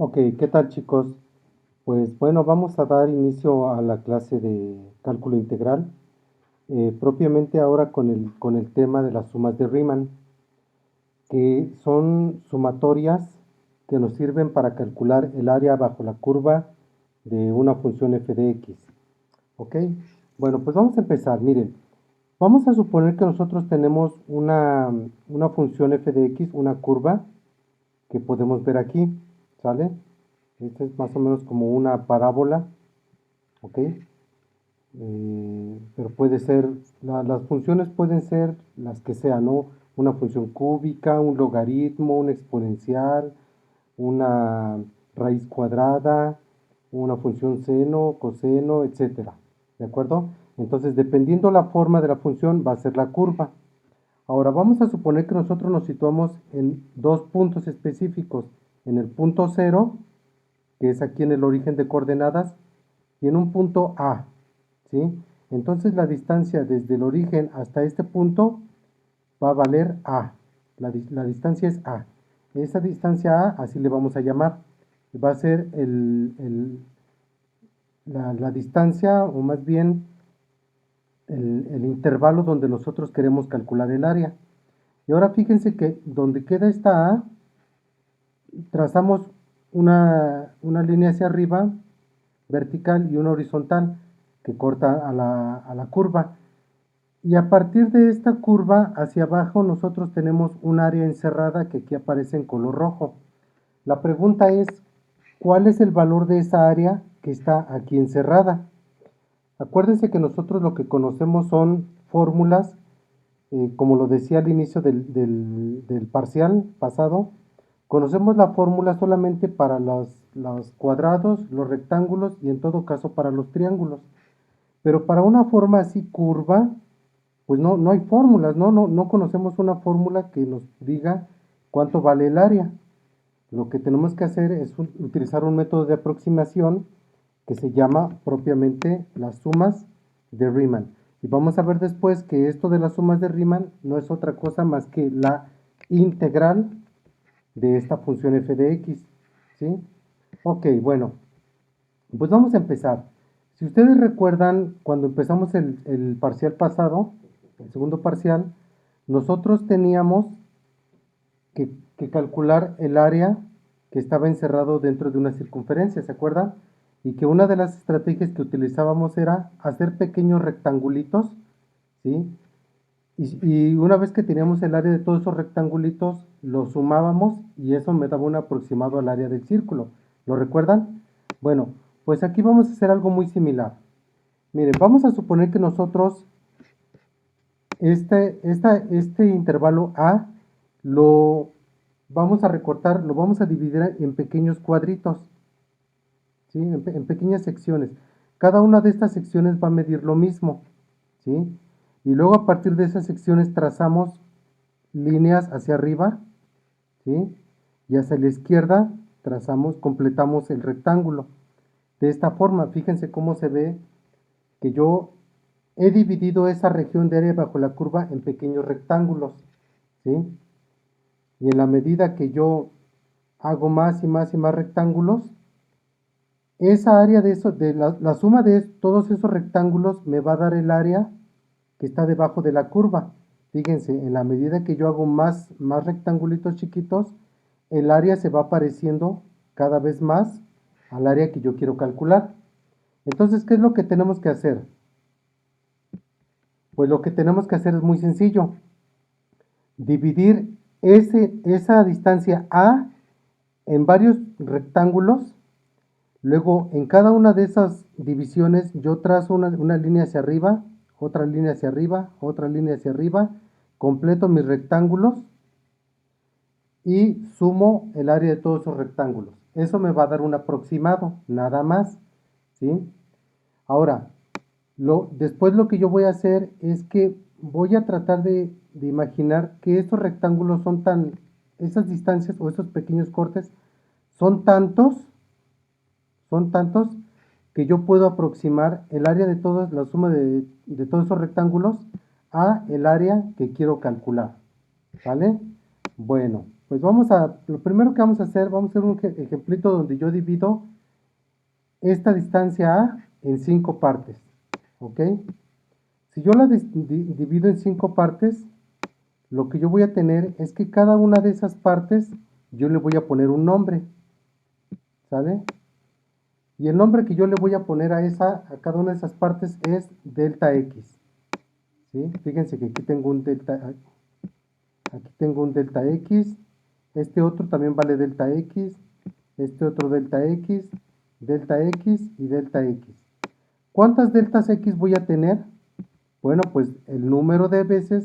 Ok, ¿qué tal chicos? Pues bueno, vamos a dar inicio a la clase de cálculo integral, propiamente ahora con el tema de las sumas de Riemann, que son sumatorias que nos sirven para calcular el área bajo la curva de una función f de x. Ok, bueno, pues vamos a empezar. Miren, vamos a suponer que nosotros tenemos una función f de x, una curva que podemos ver aquí, ¿sale? Esta es más o menos como una parábola, ¿ok? Pero puede ser, las funciones pueden ser las que sean, ¿no? Una función cúbica, un logaritmo, una exponencial, una raíz cuadrada, una función seno, coseno, etcétera, ¿de acuerdo? Entonces, dependiendo la forma de la función, va a ser la curva. Ahora, vamos a suponer que nosotros nos situamos en dos puntos específicos, en el punto 0, que es aquí en el origen de coordenadas, y en un punto A, ¿sí? Entonces la distancia desde el origen hasta este punto va a valer A. La distancia es A. Esa distancia A, así le vamos a llamar, va a ser la distancia, o más bien el intervalo donde nosotros queremos calcular el área. Y ahora fíjense que donde queda esta A, trazamos una línea hacia arriba, vertical, y una horizontal, que corta a la curva. Y a partir de esta curva hacia abajo nosotros tenemos un área encerrada que aquí aparece en color rojo. La pregunta es, ¿cuál es el valor de esa área que está aquí encerrada? Acuérdense que nosotros lo que conocemos son fórmulas, como lo decía al inicio del parcial pasado. Conocemos la fórmula solamente para los cuadrados, los rectángulos y en todo caso para los triángulos. Pero para una forma así curva, pues no hay fórmulas, no conocemos una fórmula que nos diga cuánto vale el área. Lo que tenemos que hacer es utilizar un método de aproximación que se llama propiamente las sumas de Riemann. Y vamos a ver después que esto de las sumas de Riemann no es otra cosa más que la integral de esta función f de x, ¿sí? Ok, bueno, pues vamos a empezar. Si ustedes recuerdan, cuando empezamos el parcial pasado, el segundo parcial, nosotros teníamos que calcular el área que estaba encerrado dentro de una circunferencia, ¿se acuerdan? Y que una de las estrategias que utilizábamos era hacer pequeños rectangulitos, ¿sí? Y una vez que teníamos el área de todos esos rectangulitos, los sumábamos y eso me daba un aproximado al área del círculo. ¿Lo recuerdan? Bueno, pues aquí vamos a hacer algo muy similar. Miren, vamos a suponer que nosotros este intervalo A lo vamos a recortar, lo vamos a dividir en pequeños cuadritos, ¿sí? En pequeñas secciones. Cada una de estas secciones va a medir lo mismo, ¿sí? Y luego a partir de esas secciones trazamos líneas hacia arriba, ¿sí? Y hacia la izquierda completamos el rectángulo. De esta forma, fíjense cómo se ve que yo he dividido esa región de área bajo la curva en pequeños rectángulos, ¿sí? Y en la medida que yo hago más y más y más rectángulos, esa área de la suma de todos esos rectángulos me va a dar el área que está debajo de la curva. Fíjense, en la medida que yo hago más rectangulitos chiquitos, el área se va pareciendo cada vez más al área que yo quiero calcular. Entonces, ¿qué es lo que tenemos que hacer? Pues lo que tenemos que hacer es muy sencillo. Dividir esa distancia A en varios rectángulos. Luego, en cada una de esas divisiones, yo trazo una línea hacia arriba, otra línea hacia arriba, otra línea hacia arriba, completo mis rectángulos y sumo el área de todos esos rectángulos. Eso me va a dar un aproximado, nada más, ¿sí? Ahora, después lo que yo voy a hacer es que voy a tratar de imaginar que estos rectángulos esas distancias o esos pequeños cortes son tantos que yo puedo aproximar el área de todas, la suma de todos esos rectángulos a el área que quiero calcular, ¿vale? Bueno, Pues lo primero que vamos a hacer un ejemplito donde yo divido esta distancia A en 5 partes, ¿ok? Si yo la divido en 5 partes, lo que yo voy a tener es que cada una de esas partes yo le voy a poner un nombre, ¿sale? Y el nombre que yo le voy a poner a cada una de esas partes es delta X, ¿sí? Fíjense que aquí tengo un delta X, este otro también vale delta X, este otro delta X y delta X. ¿Cuántas deltas X voy a tener? Bueno, pues el número de veces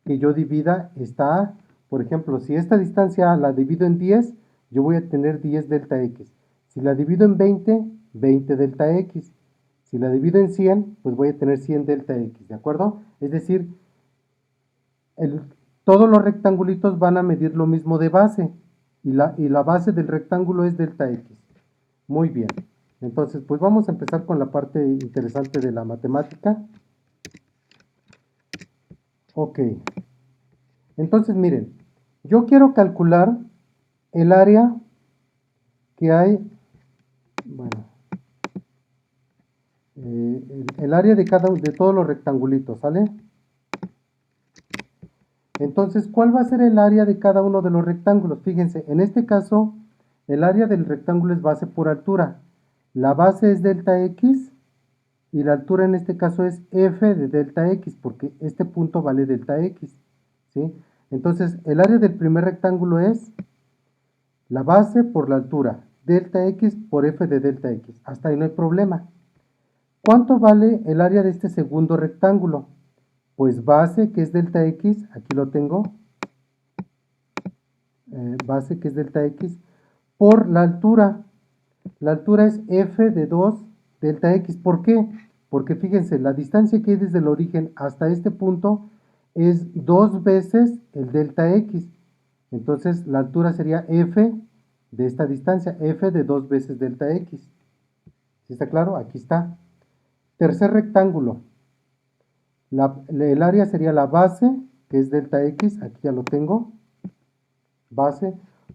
que yo divida esta A. Por ejemplo, si esta distancia A la divido en 10, yo voy a tener 10 delta X. Si la divido en 20, 20 delta X. Si la divido en 100, pues voy a tener 100 delta X, ¿de acuerdo? Es decir, todos los rectangulitos van a medir lo mismo de base. Y la base del rectángulo es delta X. Muy bien. Entonces, pues vamos a empezar con la parte interesante de la matemática. Ok. Entonces, miren, yo quiero calcular el área que hay, bueno, el área de todos los rectangulitos, ¿sale? Entonces, ¿cuál va a ser el área de cada uno de los rectángulos? Fíjense, en este caso, el área del rectángulo es base por altura. La base es delta X y la altura en este caso es f de delta X, porque este punto vale delta X, ¿sí? Entonces, el área del primer rectángulo es la base por la altura, delta X por f de delta X. Hasta ahí no hay problema. ¿Cuánto vale el área de este segundo rectángulo? Pues base, que es delta X, aquí lo tengo, base, que es delta X, por la altura. La altura es f de 2 delta X. ¿Por qué? Porque fíjense, la distancia que hay desde el origen hasta este punto es 2 veces el delta X. Entonces, la altura sería f de esta distancia, f de 2 veces delta X. ¿Sí está claro? Aquí está. Tercer rectángulo. El área sería la base, que es delta X, aquí ya lo tengo, base,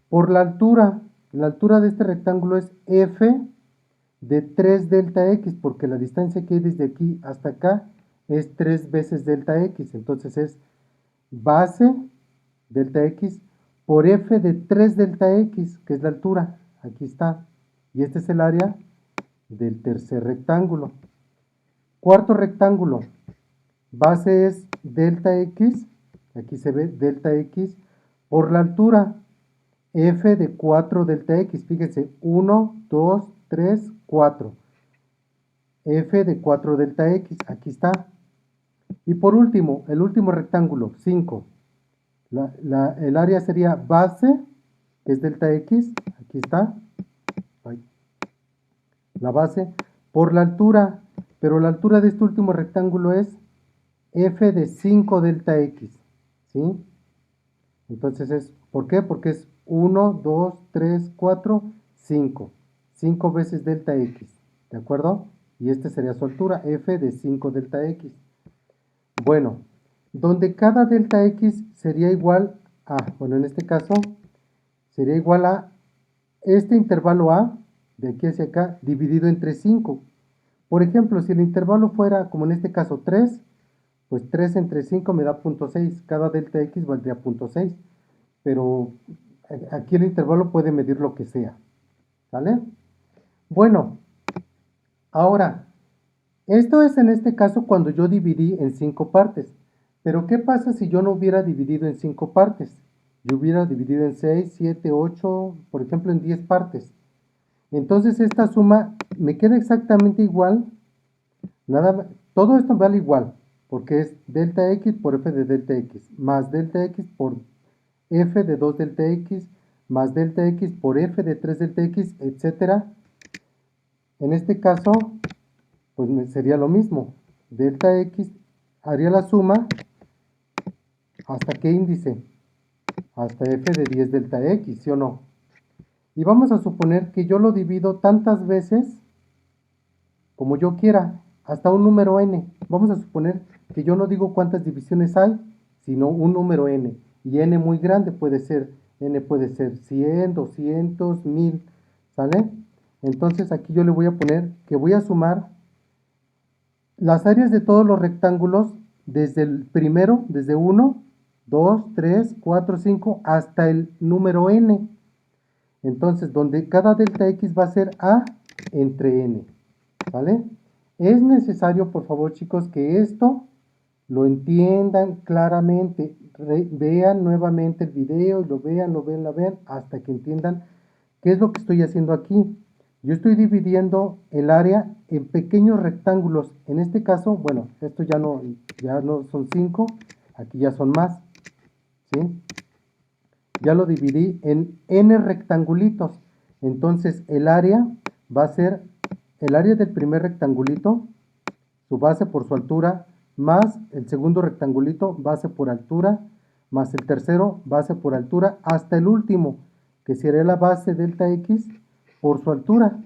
por la altura. La altura de este rectángulo es f de 3 delta X, porque la distancia que hay desde aquí hasta acá es 3 veces delta X. Entonces es base delta X por f de 3 delta X, que es la altura. Aquí está. Y este es el área del tercer rectángulo. Cuarto rectángulo. Base es delta X, aquí se ve delta X, por la altura, f de 4 delta X, fíjense, 1, 2, 3, 4, f de 4 delta X, aquí está. Y por último, el último rectángulo, 5, el área sería base, que es delta X, aquí está, la base, por la altura, pero la altura de este último rectángulo es f de 5 delta X, ¿sí? Entonces ¿por qué? Porque es 1, 2, 3, 4, 5. 5 veces delta X, ¿de acuerdo? Y esta sería su altura, f de 5 delta X. Bueno, donde cada delta X sería igual a, bueno, en este caso, sería igual a este intervalo A, de aquí hacia acá, dividido entre 5. Por ejemplo, si el intervalo fuera, como en este caso, 3, pues 3 entre 5 me da 0.6. Cada delta X valdría 0.6. Pero aquí el intervalo puede medir lo que sea. ¿Vale? Bueno, ahora, esto es en este caso cuando yo dividí en 5 partes. Pero ¿qué pasa si yo no hubiera dividido en 5 partes? Yo hubiera dividido en 6, 7, 8, por ejemplo en 10 partes. Entonces esta suma me queda exactamente igual. Todo esto vale igual, porque es delta X por f de delta X, más delta X por f de 2 delta X, más delta X por f de 3 delta X, etc. En este caso, pues sería lo mismo. Delta X haría la suma, ¿hasta qué índice? Hasta f de 10 delta X, ¿sí o no? Y vamos a suponer que yo lo divido tantas veces como yo quiera, hasta un número n. Vamos a suponer que yo no digo cuántas divisiones hay, sino un número n. Y n muy grande puede ser n puede ser 100, 200, 1000, ¿sale? Entonces aquí yo le voy a poner que voy a sumar las áreas de todos los rectángulos desde el primero, desde 1, 2, 3, 4, 5 hasta el número n. Entonces, donde cada delta x va a ser a entre n, ¿vale? Es necesario, por favor, chicos, que esto lo entiendan claramente. Vean nuevamente el video, lo vean, hasta que entiendan qué es lo que estoy haciendo aquí. Yo estoy dividiendo el área en pequeños rectángulos. En este caso, bueno, esto ya no son 5, aquí ya son más, ¿sí? Ya lo dividí en n rectangulitos. Entonces el área va a ser el área del primer rectangulito, su base por su altura, más el segundo rectangulito, base por altura, más el tercero, base por altura, hasta el último, que sería la base delta x por su altura,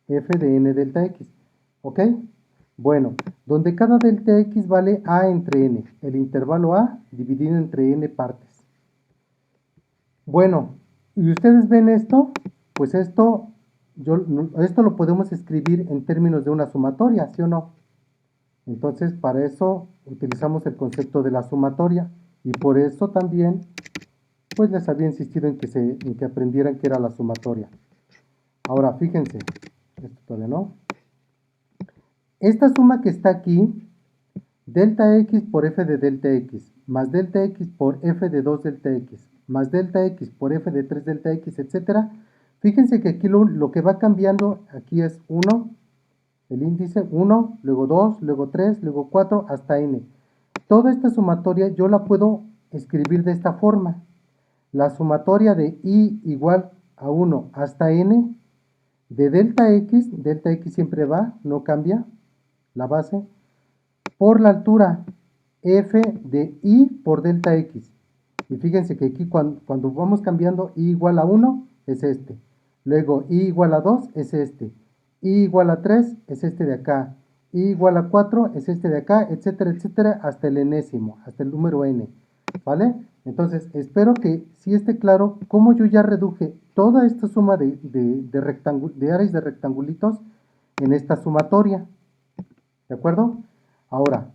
f de n delta x. ¿Ok? Bueno, donde cada delta x vale a entre n, el intervalo a dividido entre n partes. Bueno, y ustedes ven esto, pues esto lo podemos escribir en términos de una sumatoria, ¿sí o no? Entonces, para eso utilizamos el concepto de la sumatoria, y por eso también, pues les había insistido en que aprendieran qué era la sumatoria. Ahora, fíjense, esto todavía no. Esta suma que está aquí, delta x por f de delta x, más delta x por f de 2 delta x, más delta x por f de 3 delta x, etcétera. Fíjense que aquí lo que va cambiando, aquí es 1, el índice 1, luego 2, luego 3, luego 4, hasta n. Toda esta sumatoria yo la puedo escribir de esta forma. La sumatoria de i igual a 1 hasta n de delta x siempre va, no cambia, la base, por la altura f de i por delta x. Y fíjense que aquí cuando vamos cambiando i igual a 1 es este. Luego i igual a 2 es este. I igual a 3 es este de acá. I igual a 4 es este de acá, etcétera, etcétera, hasta el enésimo, hasta el número n. ¿Vale? Entonces, espero que sí esté claro cómo yo ya reduje toda esta suma de áreas de rectangulitos en esta sumatoria. ¿De acuerdo? Ahora,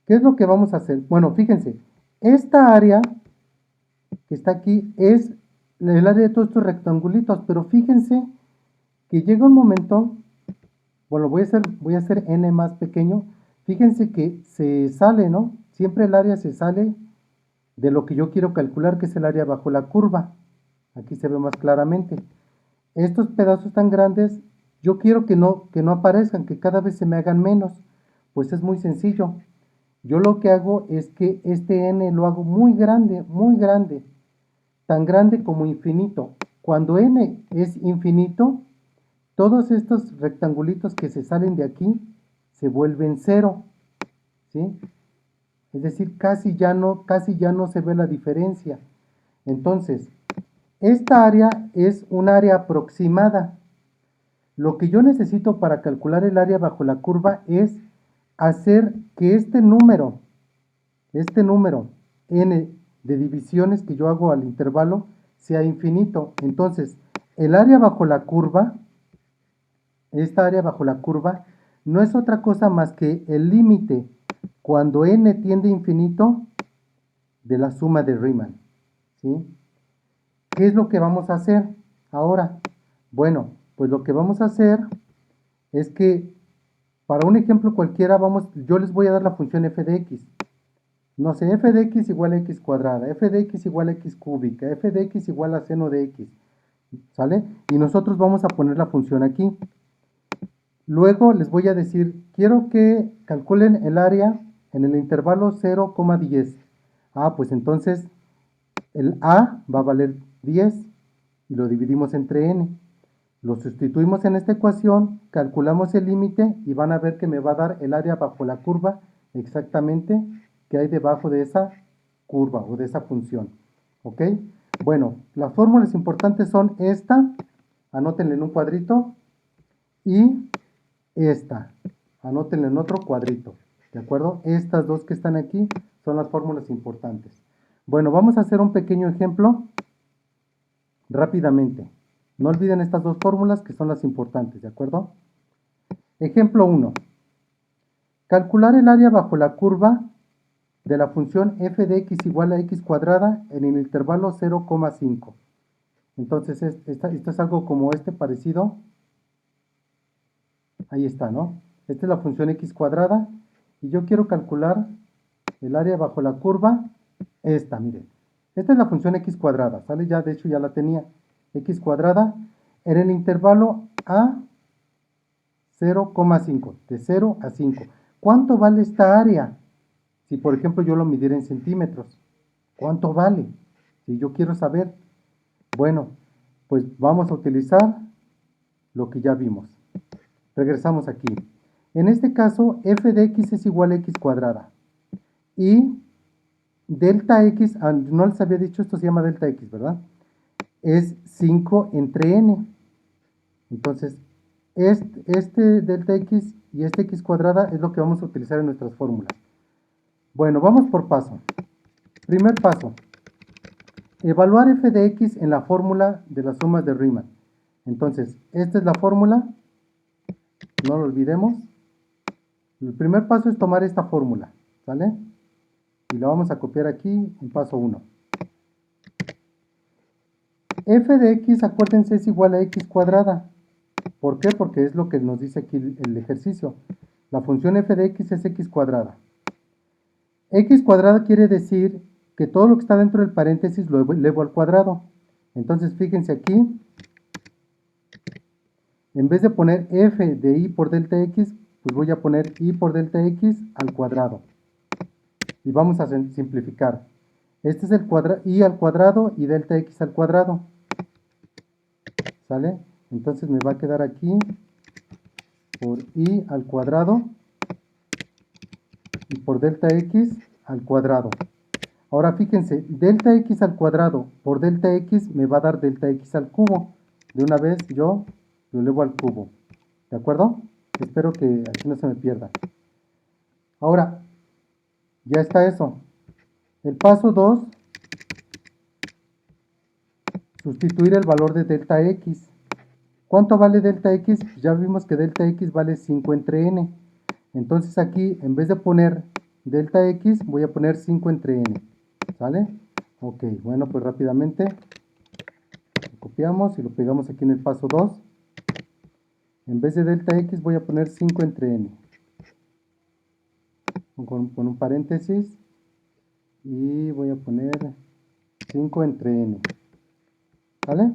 ¿qué es lo que vamos a hacer? Bueno, fíjense, esta área que está aquí es el área de todos estos rectangulitos, pero fíjense que llega un momento, bueno, voy a hacer n más pequeño, fíjense que se sale, ¿no? Siempre el área se sale de lo que yo quiero calcular, que es el área bajo la curva. Aquí se ve más claramente. Estos pedazos tan grandes, yo quiero que no aparezcan, que cada vez se me hagan menos. Pues es muy sencillo. Yo lo que hago es que este n lo hago muy grande, tan grande como infinito. Cuando n es infinito, todos estos rectangulitos que se salen de aquí se vuelven cero, ¿sí? Es decir, casi ya no se ve la diferencia. Entonces, esta área es un área aproximada. Lo que yo necesito para calcular el área bajo la curva es hacer que este número n de divisiones que yo hago al intervalo sea infinito. Entonces, el área bajo la curva, esta área bajo la curva, no es otra cosa más que el límite cuando n tiende a infinito de la suma de Riemann, ¿sí? ¿Qué es lo que vamos a hacer ahora? Bueno, pues lo que vamos a hacer es que para un ejemplo cualquiera yo les voy a dar la función f de x. No sé, f de x igual a x cuadrada, f de x igual a x cúbica, f de x igual a seno de x, ¿sale? Y nosotros vamos a poner la función aquí. Luego les voy a decir, quiero que calculen el área en el intervalo 0,10. Ah, pues entonces el a va a valer 10 y lo dividimos entre n. Lo sustituimos en esta ecuación, calculamos el límite y van a ver que me va a dar el área bajo la curva exactamente que hay debajo de esa curva o de esa función. ¿Ok? Bueno, las fórmulas importantes son esta, anótenla en un cuadrito, y esta, anótenla en otro cuadrito. ¿De acuerdo? Estas dos que están aquí son las fórmulas importantes. Bueno, vamos a hacer un pequeño ejemplo rápidamente. No olviden estas dos fórmulas que son las importantes, ¿de acuerdo? Ejemplo 1. Calcular el área bajo la curva de la función f de x igual a x cuadrada en el intervalo 0,5. Entonces, esto es algo como parecido. Ahí está, ¿no? Esta es la función x cuadrada y yo quiero calcular el área bajo la curva. Miren. Esta es la función x cuadrada, ¿sale? Ya, de hecho, ya la tenía. X cuadrada en el intervalo a 0,5, de 0 a 5. ¿Cuánto vale esta área? Si, por ejemplo, yo lo midiera en centímetros, ¿cuánto vale? Si yo quiero saber, bueno, pues vamos a utilizar lo que ya vimos. Regresamos aquí. En este caso, f de x es igual a x cuadrada. Y delta x, no les había dicho, esto se llama delta x, ¿verdad? Es 5 entre n. Entonces, este delta x y este x cuadrada es lo que vamos a utilizar en nuestras fórmulas. Bueno, vamos por paso. Primer paso. Evaluar f de x en la fórmula de las sumas de Riemann. Entonces, esta es la fórmula. No lo olvidemos. El primer paso es tomar esta fórmula, ¿sale? Y la vamos a copiar aquí en paso 1. F de x, acuérdense, es igual a x cuadrada. ¿Por qué? Porque es lo que nos dice aquí el ejercicio. La función f de x es x cuadrada. X cuadrada quiere decir que todo lo que está dentro del paréntesis lo elevo al cuadrado. Entonces, fíjense aquí. En vez de poner f de y por delta x, pues voy a poner y por delta x al cuadrado. Y vamos a simplificar. Este es el y al cuadrado y delta x al cuadrado. ¿Sale? Entonces me va a quedar aquí por y al cuadrado y por delta x al cuadrado. Ahora fíjense, delta x al cuadrado por delta x me va a dar delta x al cubo. De una vez yo lo elevo al cubo. ¿De acuerdo? Espero que aquí no se me pierda. Ahora, ya está eso. El paso 2, sustituir el valor de delta x. ¿Cuánto vale delta x? Pues ya vimos que delta x vale 5 entre n. Entonces aquí, en vez de poner delta x, voy a poner 5 entre n. ¿Sale? Ok, bueno, pues rápidamente lo copiamos y lo pegamos aquí en el paso 2. En vez de delta x voy a poner 5 entre n. Con un paréntesis. Y voy a poner 5 entre n. ¿Vale?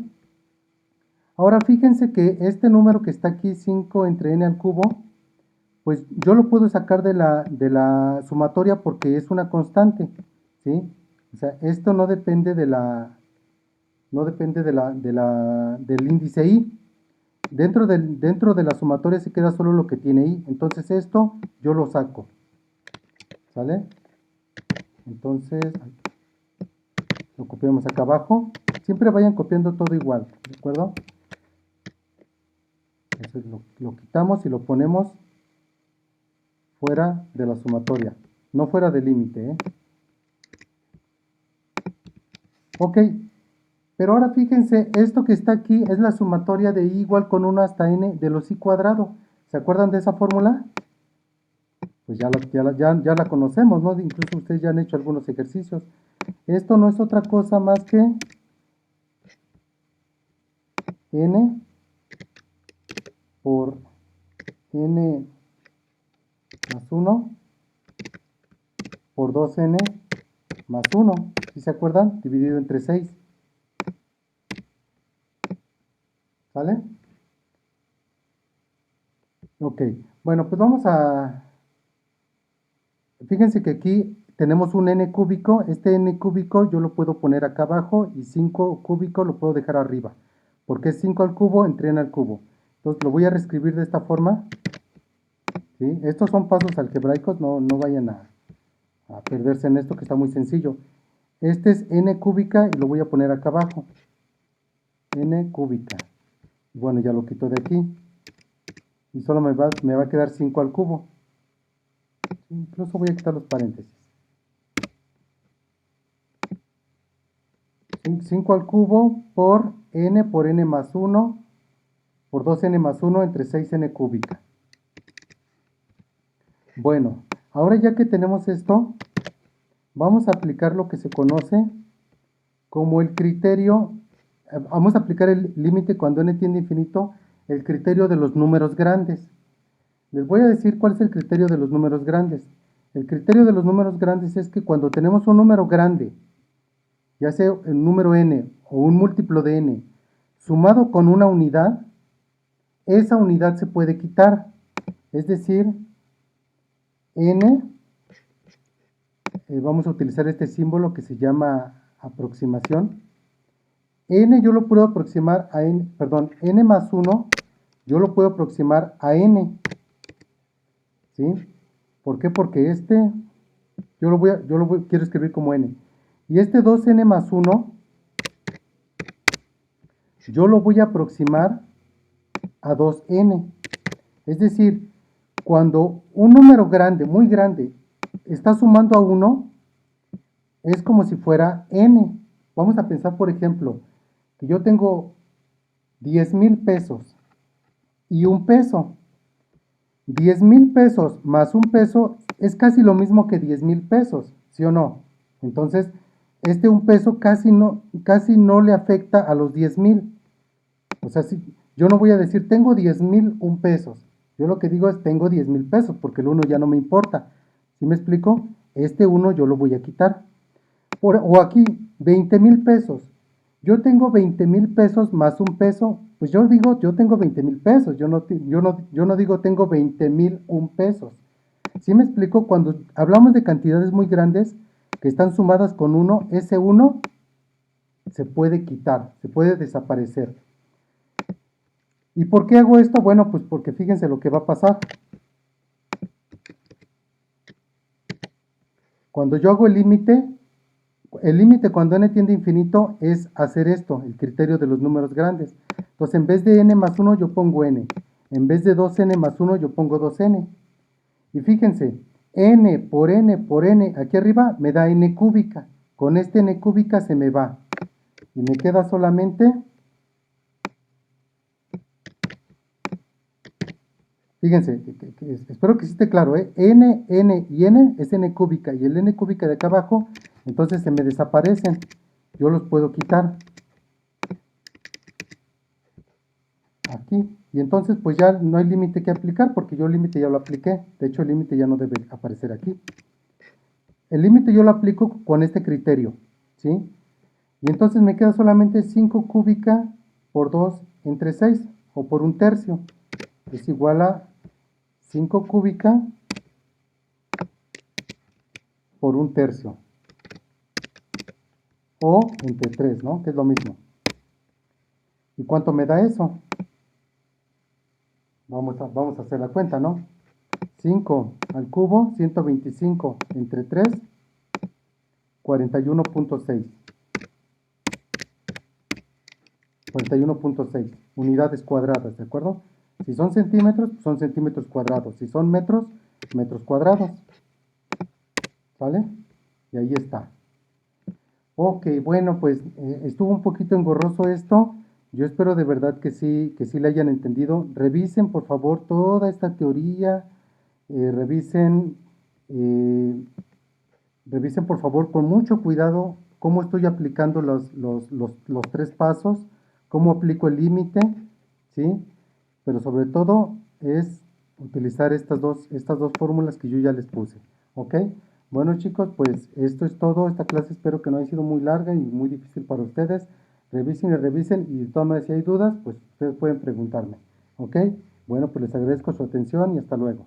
Ahora fíjense que este número que está aquí, 5 entre n al cubo, pues yo lo puedo sacar de la sumatoria porque es una constante, ¿sí? O sea, esto no depende del índice i. Dentro de la sumatoria se queda solo lo que tiene i. Entonces esto yo lo saco. ¿Sale? Entonces, lo copiamos acá abajo. Siempre vayan copiando todo igual, ¿de acuerdo? Eso lo quitamos y lo ponemos fuera de la sumatoria, no fuera del límite, ¿eh? Ok, pero ahora fíjense, esto que está aquí es la sumatoria de i igual con 1 hasta n de los i cuadrado. ¿Se acuerdan de esa fórmula? Pues ya la conocemos, ¿no? Incluso ustedes ya han hecho algunos ejercicios. Esto no es otra cosa más que n por n más 1 por 2n más 1, ¿sí se acuerdan? Dividido entre 6. ¿Sale? Ok, bueno, pues vamos a... Fíjense que aquí tenemos un n cúbico. Este n cúbico yo lo puedo poner acá abajo y 5 cúbico lo puedo dejar arriba, porque es 5 al cubo entre n al cubo. Entonces lo voy a reescribir de esta forma. ¿Sí? Estos son pasos algebraicos, no vayan a perderse en esto que está muy sencillo. Este es n cúbica y lo voy a poner acá abajo. N cúbica. Bueno, ya lo quito de aquí. Y solo me va a quedar 5 al cubo. Incluso voy a quitar los paréntesis. 5 al cubo por n más 1 por 2n más 1 entre 6n cúbica. Bueno, ahora ya que tenemos esto, vamos a aplicar lo que se conoce como el criterio, vamos a aplicar el límite cuando n tiende a infinito, el criterio de los números grandes. Les voy a decir cuál es el criterio de los números grandes. El criterio de los números grandes es que cuando tenemos un número grande, ya sea el número n o un múltiplo de n, sumado con una unidad, esa unidad se puede quitar. Es decir, n, vamos a utilizar este símbolo que se llama aproximación. N yo lo puedo aproximar a n, perdón, n más 1, yo lo puedo aproximar a n. ¿Sí? ¿Por qué? Porque este, quiero escribir como n. Y este 2n más 1, yo lo voy a aproximar a 2n. Es decir, cuando un número grande, muy grande, está sumando a 1, es como si fuera n. Vamos a pensar, por ejemplo, que yo tengo 10,000 pesos y un peso. 10,000 pesos más un peso es casi lo mismo que 10,000 pesos, ¿sí o no? Entonces, este un peso casi no le afecta a los 10,000. O sea, yo no voy a decir tengo 10,001 pesos. Yo lo que digo es tengo 10,000 pesos porque el 1 ya no me importa. ¿Sí me explico? Este 1 yo lo voy a quitar. O aquí, 20,000 pesos. Yo tengo 20,000 pesos más un peso. Pues yo digo, yo tengo 20,000 pesos. Yo no digo tengo 20,001 pesos. ¿Sí me explico? Cuando hablamos de cantidades muy grandes que están sumadas con 1, ese 1 se puede quitar, se puede desaparecer. ¿Y por qué hago esto? Bueno, pues porque fíjense lo que va a pasar. Cuando yo hago el límite cuando n tiende a infinito es hacer esto, el criterio de los números grandes. Entonces, en vez de n más 1, yo pongo n. En vez de 2n más 1, yo pongo 2n. Y fíjense, n por n aquí arriba me da n cúbica. Con este n cúbica se me va. Y me queda solamente, fíjense, espero que sí esté claro, n y n es n cúbica. Y el n cúbica de acá abajo, entonces se me desaparecen. Yo los puedo quitar. Aquí. Y entonces pues ya no hay límite que aplicar porque yo el límite ya lo apliqué. De hecho el límite ya no debe aparecer aquí. El límite yo lo aplico con este criterio, ¿sí? Y entonces me queda solamente 5 cúbica por 2 entre 6 o por un tercio. Es igual a 5 cúbica por un tercio. O entre 3, ¿no? Que es lo mismo. ¿Y cuánto me da eso? Vamos a hacer la cuenta, ¿no? 5 al cubo, 125 entre 3, 41.6. 41.6 unidades cuadradas, ¿de acuerdo? Si son centímetros, son centímetros cuadrados. Si son metros, metros cuadrados. ¿Vale? Y ahí está. Ok, bueno, pues estuvo un poquito engorroso esto. Yo espero de verdad que sí le hayan entendido. Revisen, por favor, toda esta teoría. Revisen, por favor, con mucho cuidado cómo estoy aplicando los 3 pasos, cómo aplico el límite, ¿sí? Pero sobre todo es utilizar estas dos fórmulas que yo ya les puse, ¿ok? Bueno chicos, pues esto es todo. Esta clase espero que no haya sido muy larga y muy difícil para ustedes. Revisen y de todas maneras si hay dudas, pues ustedes pueden preguntarme, ¿ok? Bueno, pues les agradezco su atención y hasta luego.